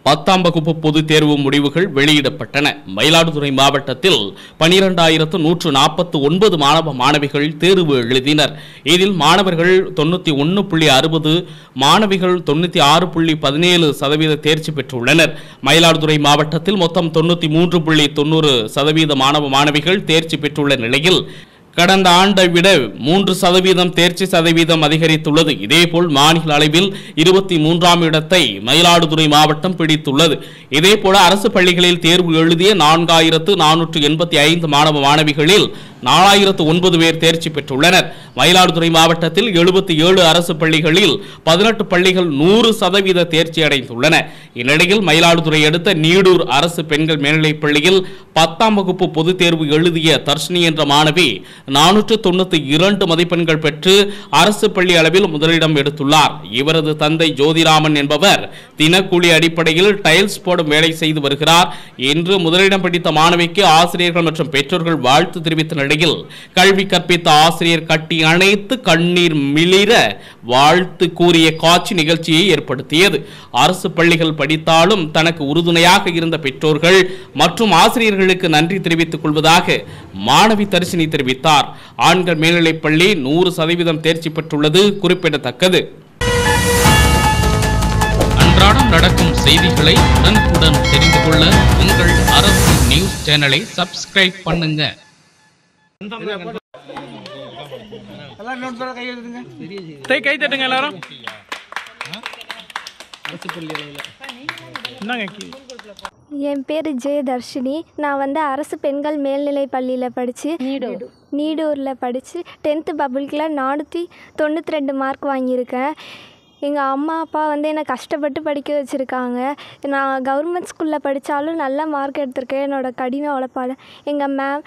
10ஆம் வகுப்பு பொதுத் தேர்வு முடிவுகள் வெளியிடப்பட்டன. மயிலாடுதுறை மாவட்டத்தில் 12,149 மாணவ மாணவிகள் தேர்வு எழுதினர். இதில் மாணவர்கள் 91.60, மாணவிகள் 96.17% தேர்ச்சி பெற்றுள்ளனர். மயிலாடுதுறை மாவட்டத்தில் மொத்தம் 93.90% மாணவ மாணவிகள் தேர்ச்சி பெற்றுள்ள நிலையில் கடந்த ஆண்டை விட 3% தேர்ச்சி சதவீதம் அதிகரித்துள்ளது. இதேபோல் மாநில அளவில் 23ஆம் இடத்தை மயிலாடுதுறை மாவட்டம் பிடித்துள்ளது. இதேபோல அரசு பள்ளிகளில் தேர்வு எழுதிய 4,485 மாணவ மாணவிகளில் 4,009 பேர் தேர்ச்சி பெற்றுள்ளனர். மயிலாடுதுறை மாவட்டத்தில் 77 அரசு பள்ளிகளில் 18 பள்ளிகள் 100% தேர்ச்சி அடைந்துள்ளன. இந்நிலையில் மயிலாடுதுறை அடுத்த நீடூர் அரசு பெண்கள் மேல்நிலைப் பள்ளியில் 10ஆம் வகுப்பு பொதுத் தேர்வு எழுதிய தர்ஷினி என்ற மாணவி 492 மதிப்பெண்கள் பெற்று அரசு பள்ளி அளவில் முதலிடம் எடுத்துள்ளார். இவரது தந்தை ஜோதிராமன் என்பவர் தினக்கூலி அடிப்படையில் டைல்ஸ் போடும் வேலை செய்து வருகிறார். இன்று முதலிடம் பிடித்த மாணவிக்கு ஆசிரியர்கள் மற்றும் பெற்றோர்கள் வாழ்த்து தெரிவித்த நிலையில் கல்வி கற்பித்த ஆசிரியர் கட்டி அணைத்து கண்ணீர் மிளிர வாழ்த்து கூறிய காட்சி நிகழ்ச்சியை ஏற்படுத்தியது. அரசு பள்ளிகள் படித்தாலும் தனக்கு உறுதுணையாக இருந்த பெற்றோர்கள் மற்றும் ஆசிரியர்களுக்கு நன்றி தெரிவித்துக் கொள்வதாக மாணவி தர்ஷினி தெரிவித்தார். ஆண்கள் மேல்நிலைப் பள்ளி 100% தேர்ச்சி பெற்றுள்ளது குறிப்பிடத்தக்கது. அன்றாடம் நடக்கும் செய்திகளை உடனுக்குடன் தெரிந்து கொள்ள உங்கள் அரசு நியூஸ் சேனலை சப்ஸ்கிரைப் பண்ணுங்க. கை தட்டுங்க எல்லாரும். என் பேர் தர்ஷினி. நான் அரசு பெண்கள் மேல்நிலை பள்ளியில் படித்து நீடூரில் படித்து 10th பப்ளிக்கில் 492 மார்க் வாங்கியிருக்கேன். எங்கள் அம்மா அப்பா என்னை கஷ்டப்பட்டு படிக்க வச்சுருக்காங்க. நான் கவர்மெண்ட் ஸ்கூலில் படித்தாலும் நல்ல மார்க் எடுத்திருக்கேன் என்னோடய கடின உழைப்பால். எங்கள் மேம்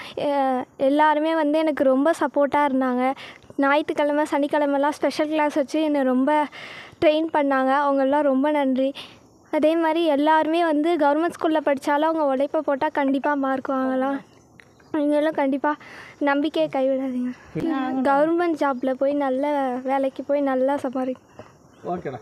எல்லாருமே எனக்கு ரொம்ப சப்போர்ட்டாக இருந்தாங்க. ஞாயிற்றுக்கிழமை சனிக்கிழமெல்லாம் ஸ்பெஷல் கிளாஸ் வச்சு என்னை ரொம்ப ட்ரெயின் பண்ணாங்க. அவங்கெல்லாம் ரொம்ப நன்றி. அதே மாதிரி எல்லாருமே கவர்மெண்ட் ஸ்கூலில் படித்தாலும் அவங்க உழைப்பை போட்டால் கண்டிப்பாக மார்க் வாங்கலாம். நீங்களும் கண்டிப்பாக நம்பிக்கையை கைவிடாதீங்க. கவர்மெண்ட் ஜாப்பில் போய் நல்ல வேலைக்கு போய் நல்லா சம்பாதிக்கணும். ஓகேடா.